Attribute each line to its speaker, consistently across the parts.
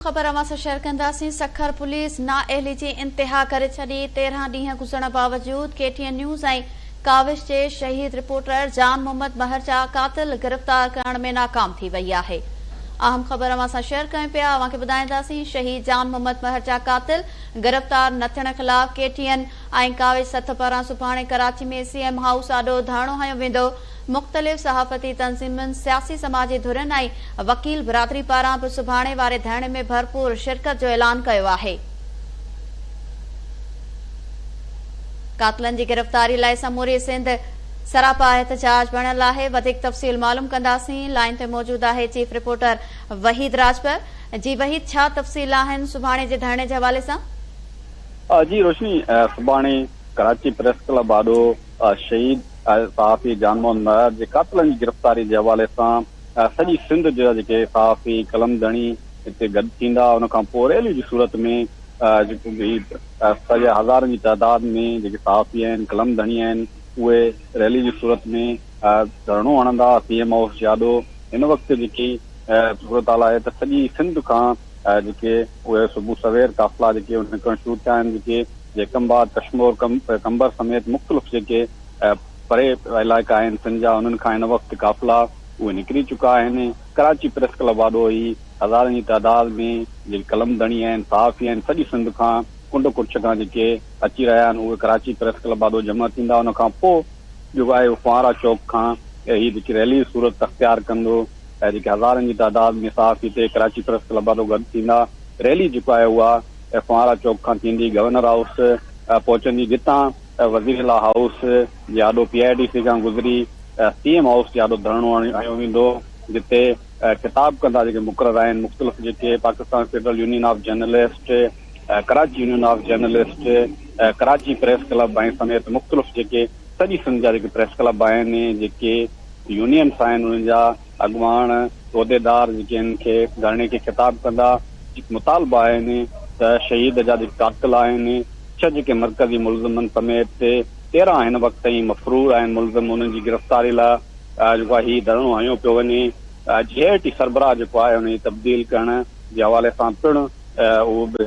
Speaker 1: खबर अवां सां शेयर कंदासीं। सखर पुलिस नाअहली जी इंतिहा करे छॾी। 13 ॾींहं गुज़रण बावजूद KTN न्यूज़ ऐं काविश जे शहीद रिपोर्टर जान मोहम्मद महर जा कातिल गिरफ़्तार करण में नाकाम थी वई आहे। अहम खबर अवां सां शेयर कयूं पिया। अवां खे ॿुधाईंदासीं शहीद जान मोहम्मद महर जा कातिल गिरफ़्तार न थियण ख़िलाफ़ KTN ऐं काविश सथ पारां सुभाणे कराची में CM हाउस आॾो धरणो हंयो वेंदो। मुख़्तलिफ़ सहाफ़ती तंज़ीमुनि, सियासी समाजी धुरियुनि ऐं वकील बिरादरी पारां बि सुभाणे वारे धरणे में भरपूर शिरकत जो ऐलान कयो आहे। कातिलनि जी गिरफ़्तारी लाइ समूरी सिंध सरापा एहतजाज बणियल आहे। वधीक तफ़सील मालूम कंदासीं। लाइन ते मौजूद आहे चीफ रिपोर्टर वहीद राजपर। जी वहीद, छा तफ़सील आहिनि सुभाणे जे धरणे जे हवाले सां?
Speaker 2: जी रोशनी, सुभाणे कराची प्रेस क्लब आॾो शहीद सहाफ़ी जान मोहम्मद महर जे कातिलनि जी गिरफ़्तारी जे हवाले सां सॼी सिंध जा जेके सहाफ़ी कलमदणी हिते गॾु थींदा। उन खां पोइ रैली जी सूरत में जेको बि सॼे हज़ारनि जी तादाद में जेके सहाफ़ी आहिनि, कलमदणी आहिनि, उहे रैली जी सूरत में धरणो हणंदा CM हाउस जे आॾो। हिन वक़्तु जेकी सूरत हाल आहे त सॼी सिंध खां जेके उहे सुबुह सवेर काफ़िला जेके निकिरणु शुरू थिया आहिनि, जेके जेकमबाद, कश्मीर, कंबर समेत मुख़्तलिफ़ जेके परे इलाइक़ा आहिनि सिंध जा, उन्हनि खां हिन वक़्तु काफ़िला उहे निकिरी चुका आहिनि। कराची प्रेस क्लब आॾो ई हज़ारनि जी तादाद में जेके कलमदणी आहिनि, सहाफ़ी आहिनि, सॼी सिंध खां कुंड कुर्छ खां जेके अची रहिया आहिनि, उहे कराची प्रेस क्लब आॾो जमा थींदा। उन खां पोइ जेको आहे फुआरा चौक खां हीअ जेकी रैली सूरत अख़्तियार कंदो। जेके हज़ारनि जी तादाद में सहाफ़ी हिते कराची प्रेस क्लब आॾो गॾु थींदा। रैली जेको आहे उहा फुआरा चौक खां थींदी, गवर्नर हाउस पहुचंदी, जितां वज़ीर हाउस जे आॾो PIDC खां गुज़री CM हाउस जे आॾो धरणो हंयो वेंदो, जिते ख़िताब कंदा जेके मुक़रर आहिनि मुख़्तलिफ़ जेके Pakistan federal union of journalist, Karachi union of journalist, Karachi press club ऐं समेत मुख़्तलिफ़ जेके सॼी सिंध जा जेके प्रेस क्लब आहिनि, जेके यूनियन्स आहिनि, उन्हनि जा अॻुवान उहिदेदार जेके हिन खे धरणे खे ख़िताब कंदा। मुतालबा आहिनि त शहीद जा जेके कातिल आहिनि, 6 जेके मरकज़ी मुलज़िमनि समेत 13 हिन वक़्त ताईं मफ़रूर आहिनि मुलज़िम, उन्हनि जी गिरफ़्तारी लाइ जेको आहे हीउ धरणो हंयो पियो वञे। JIT सरबराह जेको आहे उनजी तब्दील करण जे हवाले सां पिणु उहो बि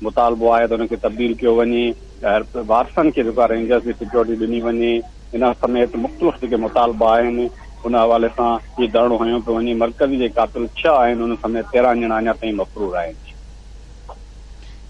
Speaker 2: मुतालबो आहे त उनखे तब्दील कयो वञे। वारसनि खे जेको आहे रेंजर्स जी सिक्योरिटी ॾिनी वञे। इन समेत मुख़्तलिफ़ जेके मुतालबा आहिनि उन हवाले सां हीउ धरणो हंयो पियो वञे। मरकज़ी जे कातिल 6 आहिनि, उन समेत 13 ॼणा अञा ताईं मफ़रूर आहिनि।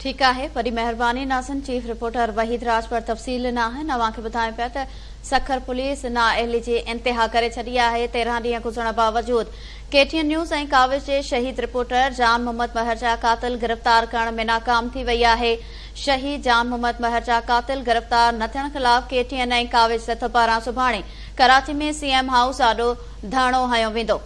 Speaker 1: ठीकु आहे, वॾी महिरबानी नाज़िन। चीफ रिपोर्टर वहीद राज पर तफ़सील न आहिनि। अवां खे ॿुधायूं पिया त सखर पुलिस नाअहली जी इंतिहा करे छॾी आहे। 13 ॾींहं गुज़रण बावजूद KTN न्यूज़ ऐं काविश जे शहीद रिपोर्टर जान मोहम्मद महर जा कातिल गिरफ़्तार करण में नाकाम थी वई आहे। शहीद जान मोहम्मद महर जा कातिल गिरफ़्तार न थियण ख़िलाफ़ KTN ऐं काविश सथ पारां सुभाणे कराची में CM हाउस आॾो धरणो हंयो वेंदो।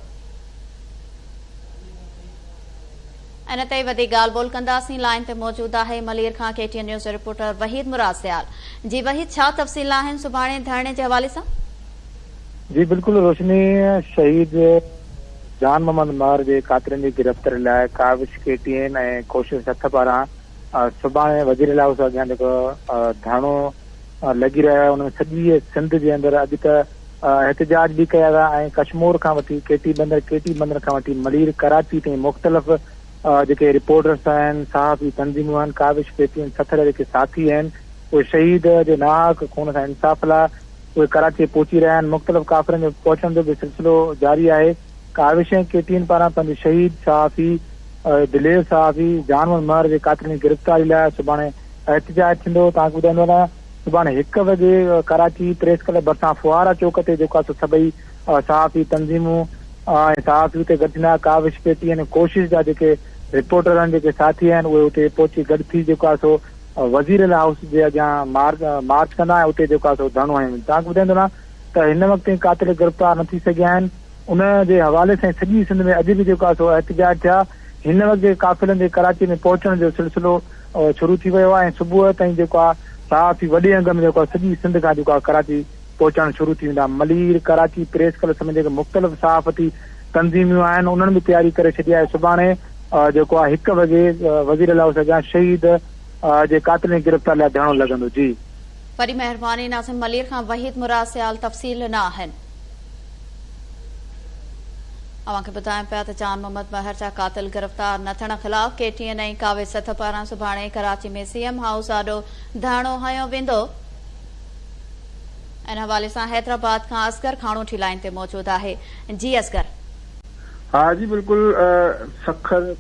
Speaker 1: इन ते वधीक ॻाल्हि ॿोल कंदासीं। लाइन ते मौजूद आहे मलीर खां KTN न्यूज़ जो रिपोर्टर वहीद मुराद सियाल। जी वहीद, छा तफ़सील आहिनि सुभाणे धरणे जे हवाले सां?
Speaker 3: जी बिल्कुलु रोशनी, शहीद जान मोहम्मद महर जे कातिलनि जी गिरफ़्तारी लाइ काविश KTN ऐं कोशिश सथ पारां सुभाणे वज़ीर हाउस अॻियां जेको धरणो लॻी रहियो आहे, उनमें सॼी सिंध जे अंदरि अॼु त एहतजाज बि कया विया ऐं कश्मीर खां वठी KT बंदर खां वठी मलीर, कराची ताईं मुख़्तलिफ़ जेके रिपोर्टर्स आहिनि, सहाफ़ी तंज़ीमूं आहिनि, काविश KTN सथ जा जेके साथी आहिनि, उहे शहीद जे नाहक खून सां इंसाफ़ लाइ उहे कराची पहुची रहिया आहिनि। मुख़्तलिफ़ काफ़िलनि जो पहुचण जो बि सिलसिलो जारी आहे। काविश ऐं KTN पारां पंहिंजे शहीद सहाफ़ी दिलेर सहाफ़ी जान मोहम्मद महर जे कातिलनि जी गिरफ़्तारी लाइ सुभाणे एहतजाज थींदो। तव्हांखे ॿुधाईंदो वञा, सुभाणे 1 वॻे कराची प्रेस क्लब भरिसां फुआरा चौक ते जेको आहे सभई सहाफ़ी तंज़ीमूं ऐं सहाफ़ी हुते गॾु थींदा। काविश KTN कोशिश जा जेके रिपोर्टर आहिनि, जेके साथी आहिनि, उहे हुते पहुची गॾु थी जेको आहे सो वज़ीर हाउस जे अॻियां मार्च कंदा ऐं उते जेको आहे सो धरणो हंयो। तव्हांखे ॿुधाईंदो न त हिन वक़्त ताईं कातिल गिरफ़्तार न थी सघिया आहिनि। उन जे हवाले सां सॼी सिंध में अॼु बि जेको आहे सो एहतजाज थिया। हिन वक़्त जे काफ़िलनि जे कराची में पहुचण जो सिलसिलो शुरू थी वियो आहे ऐं सुबुह ताईं जेको आहे सहाफ़ी वॾे अंग में जेको आहे सॼी सिंध खां जेको आहे कराची पहुचणु शुरू थी वेंदा। मलीर, कराची प्रेस क्लब समेत जेके मुख़्तलिफ़ सहाफ़ती तंज़ीमूं आहिनि, उन्हनि बि तयारी करे छॾी आहे। सुभाणे जेको आहे 1 वॻे वज़ीर हाउस अॻियां शहीद जे कातिलनि जी गिरफ़्तारी लाइ धरणो लॻंदो। जी
Speaker 1: वॾी महिरबानी नाज़िम। मलीर खां वहीद मुराद सियाल तफ़सील न आहिनि। अव्हांखे ॿुधायूं पिया त जान मोहम्मद महर जा कातिल गिरफ़्तार न थियण ख़िलाफ़ KTN ऐं काविश सथ पारां सुभाणे कराची में CM हाउस आॾो धरणो हयो वेंदो। इन हवाले सां हैदराबाद खां असगर खाणोठी लाइन ते मौजूद आहे। जी असगर।
Speaker 4: हाँ जी बिल्कुल। सखर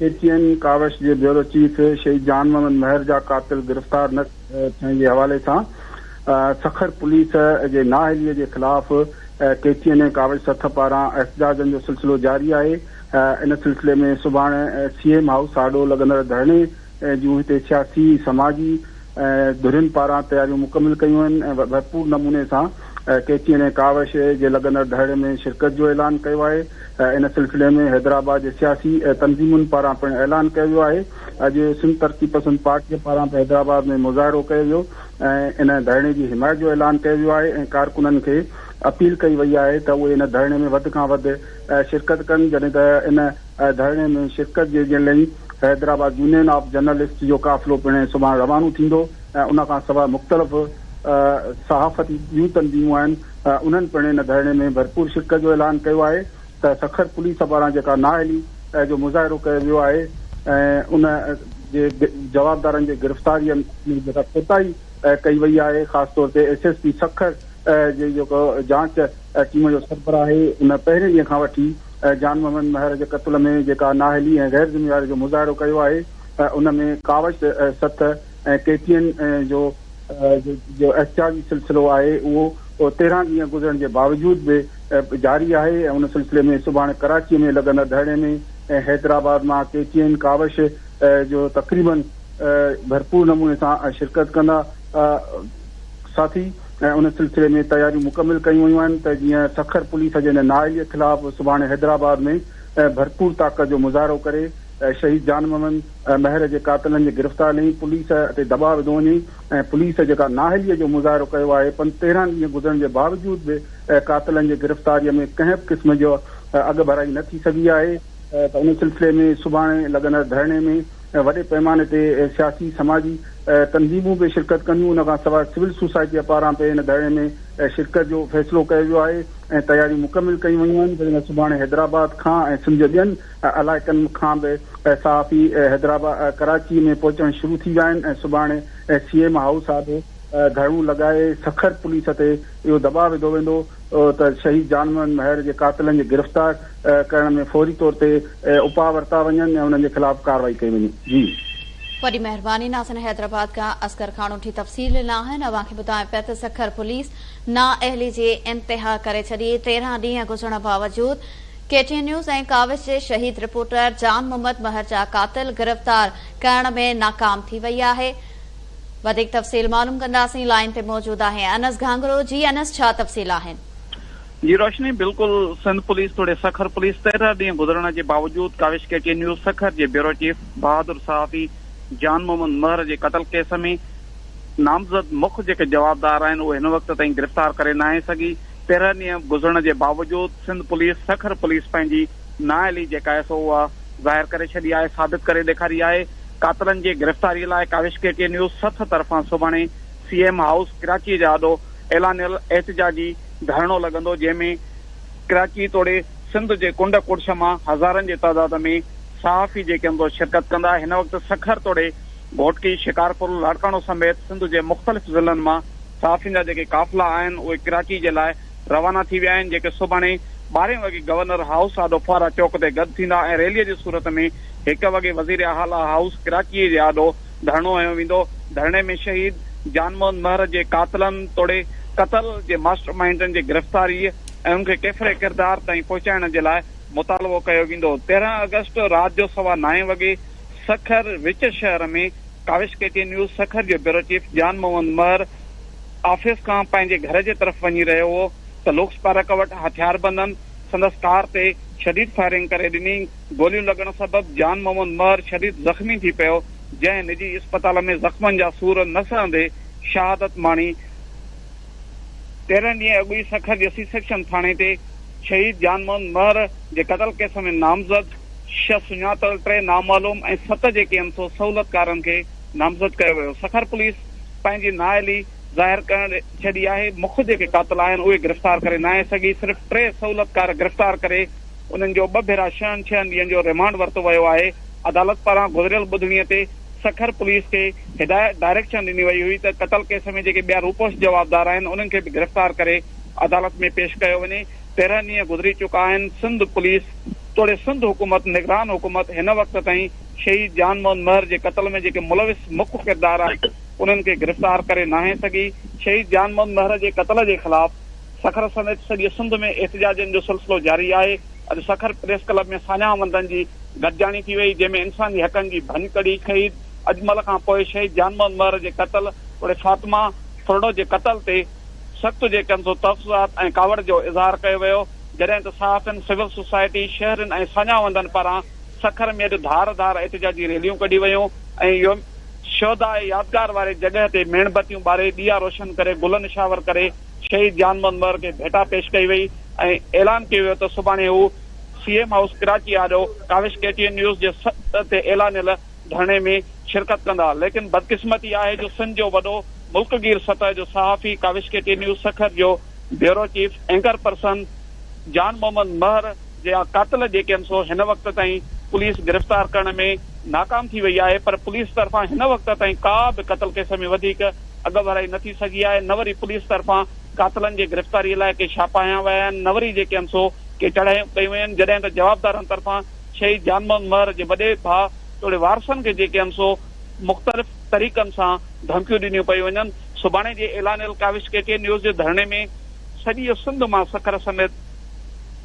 Speaker 4: KTN काविश जे ब्यूरो चीफ शहीद जान मोहम्मद महर जा कातिल गिरफ़्तार न थियण जे हवाले सां सखर पुलिस जे नाअहलीअ जे ख़िलाफ़ KTN ऐं काविश सथ पारां एहतजाजनि जो सिलसिलो जारी आहे। इन सिलसिले में सुभाणे CM हाउस आॾो लॻंदड़ धरणे जूं हिते सियासी समाजी धुरियुनि पारां तयारियूं मुकमिल कयूं आहिनि ऐं भरपूर नमूने सां KTN ऐं काविश जे लॻंदड़ धरणे में शिरकत जो ऐलान कयो आहे। इन सिलसिले में हैदराबाद जे सियासी तंज़ीमुनि पारां पिणु ऐलान कयो वियो आहे। अॼु सिंध तरक़ी पसंद पार्टीअ पारां हैदराबाद में मुज़ाहिरो कयो वियो ऐं इन धरणे जी हिमायत जो ऐलान कयो वियो आहे ऐं कारकुननि खे अपील कई वई आहे त उहे इन धरणे में वधि खां वधि शिरकत कनि। जॾहिं त इन धरणे में शिरकत जे लाइ हैदराबाद यूनियन ऑफ जर्नलिस्ट जो काफ़िलो पिणु सुभाणे रवानो थींदो ऐं उन खां सवाइ मुख़्तलिफ़ सहाफ़ती ॿियूं तंज़ीमूं आहिनि उन्हनि पिणु इन धरणे में भरपूर शिरकत जो ऐलान कयो आहे। त सखर पुलिस पारां जेका नाअहली जो मुज़ाहिरो कयो वियो आहे ऐं उन जे जवाबदारनि जे गिरफ़्तारीअ में जेका कोताही कई वई आहे, ख़ासि तौर ते SSP सखर जे जेको जांच टीम जो सरबराह आहे उन पहिरें ॾींहं खां वठी जान मोहम्मद महर जे क़त्ल में जेका नाअहली ऐं गैर ज़िम्मेवारी जो मुज़ाहिरो कयो आहे उन में काविश सथ ऐं KTN जो एहतजाजी सिलसिलो आहे उहो 13 ॾींहं गुज़रण जे बावजूद बि जारी आहे ऐं उन सिलसिले में सुभाणे कराची में लॻंदड़ धरणे में ऐं हैदराबाद मां KTN काविश जो तक़रीबन भरपूर नमूने सां शिरकत कंदा साथी ऐं उन सिलसिले में तयारियूं मुकमिल कयूं वयूं आहिनि त जीअं सखर पुलिस जे नाअहलीअ ख़िलाफ़ सुभाणे हैदराबाद में भरपूर ताक़त जो मुज़ाहिरो करे शहीद जान मोहम्मद महर जे कातिलनि जे गिरफ़्तारी पुलिस ते दॿाउ विधो वञे ऐं पुलिस जेका नाअहलीअ जो मुज़ाहिरो कयो आहे 13 ॾींहं गुज़रण जे बावजूद बि कातिलनि जे गिरफ़्तारीअ में कंहिं बि क़िस्म जो अॻु भराई न थी सघी आहे। त उन सिलसिले में सुभाणे लॻंदड़ धरणे में वॾे पैमाने ते सियासी समाजी तंज़ीमूं बि शिरकत कंदियूं। उन खां सवाइ सिविल सोसाइटीअ पारां बि इन धरणे में शिरकत जो फ़ैसिलो कयो वियो आहे ऐं तयारियूं मुकमिल कयूं वयूं आहिनि। जॾहिं सुभाणे हैदराबाद खां ऐं सिंध जे ॿियनि इलाइक़नि खां बि सहाफ़ी हैदराबाद कराची में पहुचणु शुरू थी विया आहिनि ऐं सुभाणे CM हाउस आॾो धरणो लॻाए सखर पुलिस ते इहो दॿाउ विधो वेंदो त शहीद जान मोहम्मद महर जे कातिलनि जे गिरफ़्तार करण में फौरी तौर ते उपाउ वरिता वञनि ऐं उन्हनि जे ख़िलाफ़ कार्रवाई कई वञे। जी
Speaker 1: वॾी महिरबानी। नाज़रीन, हैदराबाद खां असगर खाणोठी तफ़सील ॾिना आहिनि। अव्हांखे ॿुधायूं पिया त सखर पुलिस नाअहली जे इंतिहा करे छॾी। 13 ॾींहं गुज़रण बावजूद KTN न्यूज़ ऐं काविश जे शहीद रिपोर्टर जान मोहम्मद महर जा कातिल गिरफ़्तार करण में नाकाम थी वई आहे। वधीक तफ़सील मालूम कंदासीं। लाइन ते मौजूद आहे अनस घांगरो। जी अनस, छा तफ़सील आहिनि?
Speaker 5: जी रोशनी, बिल्कुल सिंध पुलिस तोड़े सखर पुलिस 13 ॾींहं गुज़रण जे बावजूद काविश KTN न्यूज़ सखर जे ब्यूरो चीफ बहादुर सहाफ़ी जान मोहम्मद महर जे कत्ल केस में नामज़द मुख्य जेके जवाबदार आहिनि उहे हिन वक़्त ताईं गिरफ़्तार करे न आहे सघी। 13 ॾींहं गुज़रण जे बावजूद सिंध पुलिस सखर पुलिस पंहिंजी नाअहली जेका आहे सो उहा ज़ाहिर करे छॾी आहे, साबित करे ॾेखारी आहे। कातिलनि जी गिरफ़्तारीअ लाइ काविश KTN न्यूज़ सथ तरफ़ां सुभाणे CM हाउस कराची जे आॾो ऐलानियल एहतजाजी धरणो लॻंदो, जंहिंमें कराची तोड़े सिंध जे कुंड कुड़श मां हज़ारनि जे तइदाद में सहाफ़ी जेके हूंदो शिरकत कंदा। हिन वक़्तु सखर तोड़े घोटकी शिकारपुर लाड़काणो समेत सिंध जे मुख़्तलिफ़ ज़िलनि मां सहाफ़ियुनि जा जेके काफ़िला आहिनि उहे कराची जे लाइ रवाना थी विया आहिनि, जेके सुभाणे 12 वॻे गवर्नर हाउस आॾो फुआरा चौक ते गॾु थींदा ऐं रैलीअ जी सूरत में 1 वॻे वज़ीर आला हाउस कराची जे आॾो धरणो हयो वेंदो। धरणे में शहीद जान मोहम्मद महर जे कातिलनि तोड़े क़त्ल जे मास्टर माइंडनि जी गिरफ़्तारी ऐं उनखे केतिरे किरदार ताईं पहुचाइण जे लाइ मुतालबो कयो वेंदो। 13 अगस्त राति जो 9:15 वॻे सखर विच शहर में काविश KTN न्यूज़ सखर जो ब्यूरो चीफ जान मोहम्मद महर ऑफिस खां पंहिंजे घर जे तरफ़ वञी रहियो हो त लोकसपारक वटि हथियारबंदनि संदसि कार ते शदीद फायरिंग करे ॾिनी। गोलियूं लॻण सबबि जान मोहम्मद महर शदीद ज़ख़्मी थी पियो, जंहिं निजी अस्पताल में ज़ख़्मनि जा सूर न सहंदे शहादत माणी। 13 ॾींहं अॻु ई सखर जे C सेक्शन थाणे ते शहीद जान मोहम्मद महर जे कत्ल केस में नामज़द 6 सुञातल 3 नामालूम ऐं 7 जेके आहिनि सो सहूलियतकारनि खे नामज़द कयो वियो। सखर पुलिस पंहिंजी नाअहली ज़ाहिर करण छॾी आहे। मुख्य जेके कातिल आहिनि उहे गिरफ़्तार करे न आहे सघी। सिर्फ़ 3 सहूलियतकार गिरफ़्तार करे उन्हनि जो 2 भेरा 6 ॾींहनि जो रिमांड वरितो वियो आहे। अदालत पारां गुज़रियल ॿुधणीअ ते सखर पुलिस खे डायरेक्शन ॾिनी वई हुई त क़तल केस में जेके ॿिया रूपोश जवाबदार आहिनि उन्हनि खे बि गिरफ़्तार करे अदालत में पेश कयो वञे। 13 ॾींहं गुज़री चुका आहिनि। सिंध पुलिस तोड़े सिंध हुकूमत निगरान हुकूमत हिन वक़्त ताईं शहीद जान मोहन महर जे क़तल में जेके मुलविस मुख्य किरदार आहिनि उन्हनि खे गिरफ़्तार करे नाहे सघी। शहीद जान मोहन महर जे क़तल जे ख़िलाफ़ सखर समेत सॼे सिंध में एहतिजाजनि जो सिलसिलो जारी आहे। अॼु सखर प्रेस क्लब में सान्याहमंदनि जी गॾिजाणी थी वई, जंहिंमें इंसानी हक़नि जी भञ कढी। शहीद अजमल खां पोइ शहीद जान मोहन महर जे क़तल वड़े फातिमा फुरडो जे क़तल ते सख़्त जेके तफ़सीलात ऐं कावड़ जो इज़हार कयो वियो। जॾहिं त सहाफ़ियुनि, सिविल सोसाइटी, शहरनि ऐं सान्याहमंदनि पारां सखर में अॼु धार धार एहतिजाजी रैलियूं कढी वयूं ऐं इहो शोधा यादगार वारे जॻह ते मेणबतियूं ॿारे ॾिया रोशन करे गुल निशावर करे शहीद जान मोहन महर खे भेटा पेश कई वई ऐं ऐलान कयो वियो त सुभाणे हू CM हाउस कराची आॾो काविश KTN न्यूज़ जे सत ते ऐलानियल धरणे में शिरकत कंदा। लेकिन बदकिस्मती आहे जो सिंध जो वॾो मुल्कगीर सतह जो सहाफ़ी काविश KTN न्यूज़ सखर जो ब्यूरो चीफ एंकर पर्सन जान मोहम्मद महर जे कातिल जेके आहिनि सो हिन वक़्त ताईं पुलिस गिरफ़्तार करण में नाकाम थी वई आहे। पर पुलिस तरफ़ां हिन वक़्त ताईं का बि क़तल केस में वधीक अॻुवाराई नथी सघी आहे। न वरी पुलिस तरफ़ां कातिलनि जे गिरफ़्तारीअ लाइ के छापा हया विया आहिनि, न वरी जेके आहिनि सो के चढ़ायूं कयूं आहिनि। जॾहिं त जवाबदारनि तरफ़ां शहीद जान मोहन महर जे वॾे भाउ तोड़े वारसनि खे जेके आहिनि सो मुख़्तलिफ़ तरीक़नि सां धमकियूं ॾिनियूं पयूं वञनि। सुभाणे जे ऐलानियल काविश KTN न्यूज़ जे धरणे में सॼी सिंध मां सखर समेत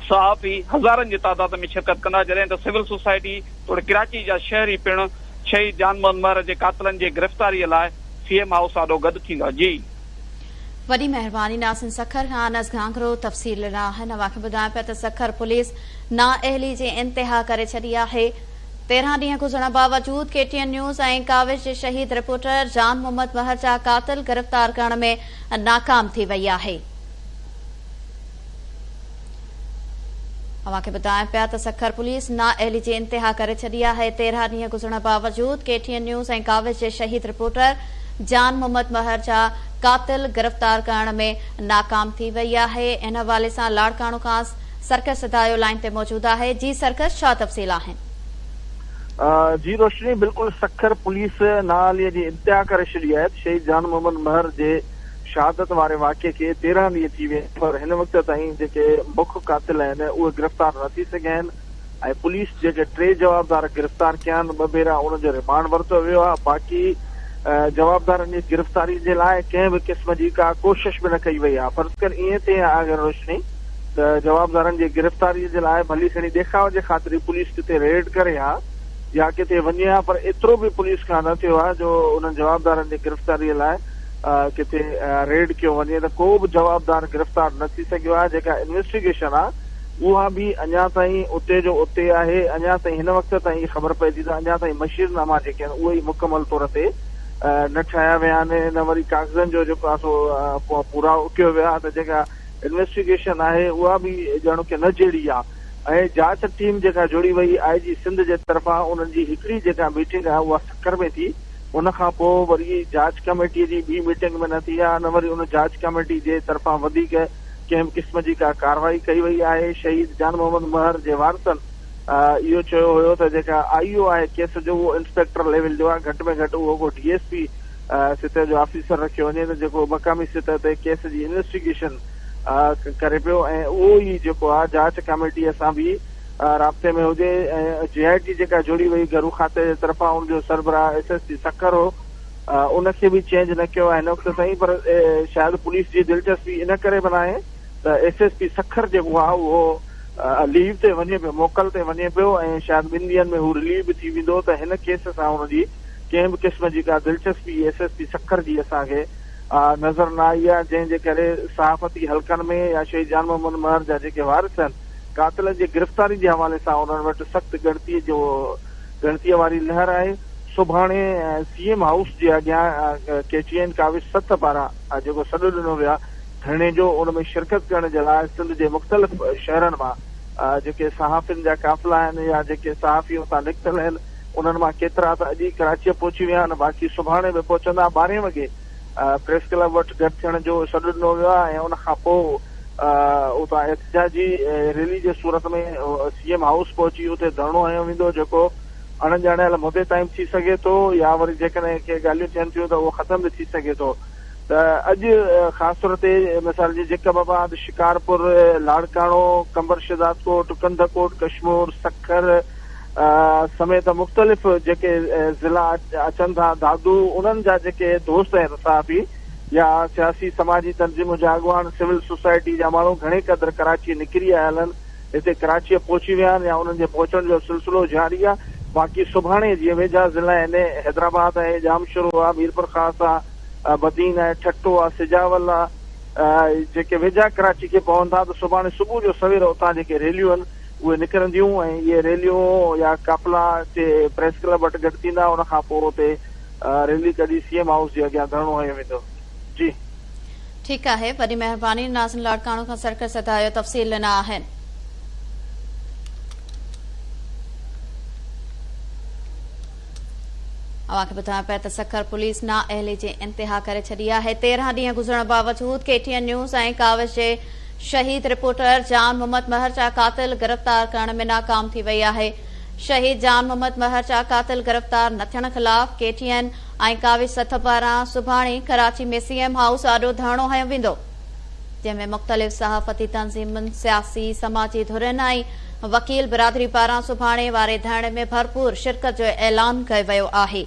Speaker 5: सहाफ़ी हज़ारनि जी तादाद में शिरकत कंदा। जॾहिं त सिविल सोसाइटी तोड़े कराची जा शहरी पिणु शहीद जान मोहन महर जे कातिलनि जे गिरफ़्तारीअ लाइ CM हाउस आॾो गॾु थींदा। जी
Speaker 1: वॾी महिरबानी नासिन सखर खां अनस घांघरो तफ़सील ॾिना। हिन वाक़े ॿुधायो पिया त सखर पुलिस नाअहली जे इंतिहा करे छॾी आहे। 13 ॾींहं गुज़रण बावजूद KTN न्यूज़ ऐं काविश जे शहीद रिपोर्टर जान मोहम्मद महर जा कातिल गिरफ़्तार करण में नाकाम थी वई आहे। अवांखे ॿुधायो पिया त सखर पुलिस नाअहली जी इंतिहा करे छॾी आहे। 13 ॾींहं गुज़रण बावजूद KTN न्यूज़ ऐं काविश जे शहीद रिपोर्टर जान मोहम्मद महर जा कातिल गिरफ़्तार करण में नाकाम थी वई आहे। इन हवाले सां लाड़काणो खां सर्कस सदायो लाइन ते मौजूद आहे। जी सर्कस, छा तफ़सील आहिनि?
Speaker 6: जी रोशनी, बिल्कुल सखर पुलिस नाअहलीअ जी इंतिहा करे छॾी आहे। शहीद जान मोहम्मद महर जे शहादत वारे वाक़े खे 13 ॾींहं थी विया, पर हिन वक़्त ताईं जेके मुख्य कातिल आहिनि उहे गिरफ़्तार न थी सघिया आहिनि ऐं पुलिस जेके 3 जवाबदार गिरफ़्तार कया आहिनि 2 भेरा उन्हनि जो रिमांड वरितो वियो आहे। बाक़ी जवाबदारनि जी गिरफ़्तारी जे लाइ कंहिं बि क़िस्म जी का कोशिश बि न कई वई आहे। फर्ज़ कर ईअं थिए अगरि रोशनी त जवाबदारनि जी गिरफ़्तारी जे लाइ भली खणी ॾेखाव जे ख़ातिर पुलिस किथे रेड करे हा या किथे वञे हा, पर एतिरो बि पुलिस खां न थियो आहे जो उन्हनि जवाबदारनि जी गिरफ़्तारीअ लाइ किथे रेड कयो वञे। त को बि जवाबदार गिरफ़्तार न थी सघियो आहे। जेका इन्वेस्टिगेशन आहे उहा बि अञा ताईं उते जो उते आहे। अञा ताईं हिन वक़्त ताईं ख़बर पए थी त अञा ताईं मशीरनामा जेके आहिनि उहे ई मुकमल तौर ते न ठाहिया विया आहिनि, न वरी कागज़नि जो जेको आहे सो पूरा कयो वियो आहे। त जेका इन्वेस्टिगेशन आहे उहा बि ॼण की न जहिड़ी आहे ऐं जांच टीम जेका जुड़ी वई IG सिंध जे तरफ़ां उन्हनि जी हिकिड़ी जेका मीटिंग आहे उहा सखर में थी। उन खां पोइ वरी जांच कमेटीअ जी ॿी मीटिंग में न थी आहे, न वरी उन जांच कमेटी जे तरफ़ां वधीक कंहिं क़िस्म जी का कार्रवाई कई वई आहे। शहीद जान मोहम्मद महर जे वारसनि इहो चयो हुयो त जेका IO आहे केस जो उहो इंस्पेक्टर लेवल जो आहे, घटि में घटि उहो को DSP सतह जो ऑफिसर रखियो वञे त जेको मक़ामी सतह ते केस जी इन्वेस्टिगेशन करे पियो ऐं उहो ई जेको आहे जांच कमेटीअ सां बि राब्ते में हुजे। ऐं JIT जेका जुड़ी वई घरू खाते जे तरफ़ां उनजो सरबराह SSP सखर हो, उनखे बि चेंज न कयो आहे हिन वक़्त ताईं। पर शायदि पुलिस जी दिलचस्पी इन करे बि नाहे त SSP सखर जेको आहे उहो लीव ते वञे पियो, मोकल ते वञे पियो ऐं शायदि 2 ॾींहनि में हू रिलीव बि थी वेंदो। त हिन केस सां हुनजी कंहिं बि क़िस्म जी का दिलचस्पी SSP सखर जी असांखे नज़र न आई आहे, जंहिंजे करे सहाफ़ती हल्कनि में या शहीद जान मोहम्मद महर जा जेके वारिस आहिनि कातिल जी गिरफ़्तारी जे हवाले सां उन्हनि वटि सख़्त ॻणतीअ वारी लहर आहे। सुभाणे CM हाउस जे अॻियां KTN काविश 7 पारां जेको सॾु ॾिनो वियो आहे धरणे जो, उन में शिरकत करण जे लाइ सिंध जे मुख़्तलिफ़ शहरनि मां जेके सहाफ़ियुनि जा काफ़िला आहिनि या जेके सहाफ़ी उतां निकितल आहिनि उन्हनि मां केतिरा त अॼु कराची पहुची विया आहिनि, बाक़ी सुभाणे बि पहुचंदा। 12 वॻे प्रेस क्लब वटि गॾु थियण जो सॾु ॾिनो वियो आहे ऐं उन खां पोइ उतां एहतिजाजी रैली जे सूरत में सीएम हाउस पहुची उते धरणो हयो वेंदो जेको अणॼाणियल मुदे ताईं थी सघे थो या वरी जेकॾहिं के ॻाल्हियूं थियनि थियूं त उहो ख़तम बि थी सघे थो। त अॼु ख़ासि तौर ते मिसाल जी जेकबाबाद, शिकारपुर, लाड़काणो, कंबर शिदातकोट, कंधकोट, कश्मीर, सखर समेत मुख़्तलिफ़ जेके ज़िला अचनि था दादू, उन्हनि जा जेके दोस्त आहिनि सहाफ़ी या सियासी समाजी तंज़ीमूं जा अॻवान, सिविल सोसाइटी जा माण्हू घणे क़दुरु कराची निकिरी आयल आहिनि, हिते कराची पहुची विया आहिनि या उन्हनि जे पहुचण जो सिलसिलो जारी आहे। बाक़ी सुभाणे जीअं वेझा ज़िला आहिनि, हैदराबाद आहे, जामशुरू आहे, मीरपुर ख़ास आहे, बदीन आहे, ठट्टो आहे, सिजावल आहे, जेके वेझा कराची खे पवंदा त सुभाणे सुबुह जो सवेर उतां जेके रैलियूं आहिनि उहे निकिरंदियूं ऐं इहे रैलियूं या काफ़िला हिते प्रेस क्लब वटि गॾु थींदा। उन खां पोइ उते रैली कढी सीएम हाउस जे अॻियां धरणो हयो वेंदो। जी
Speaker 1: ठीकु आहे, वॾी महिरबानी नाज़िन लाड़काणो खां सरकत सदायो तफ़सील ॾिना आहिनि। अव्हांखे ॿुधायां पिया त सखर पुलिस नाअहली जी इंतिहा करे छॾी आहे। 13 ॾींहं गुज़रण बावजूद KTN न्यूज़ ऐं काविश जे शहीद रिपोर्टर जान मोहम्मद महर जा कातिल गिरफ़्तार करण में नाकाम थी वई आहे। शहीद जान मोहम्मद महर जा कातिल गिरफ़्तार न थियण ख़िलाफ़ KTN ऐं काविश सथ पारां सुभाणे कराची में सीएम हाउस आॾो धरणो हयो वेंदो, जंहिंमें मुख़्तलिफ़ सहाफ़ती तंज़ीमुनि, सियासी समाजी धुरियुनि ऐं वकील बिरादरी पारां सुभाणे वारे धरणे में भरपूर शिरकत जो ऐलान कयो वियो आहे।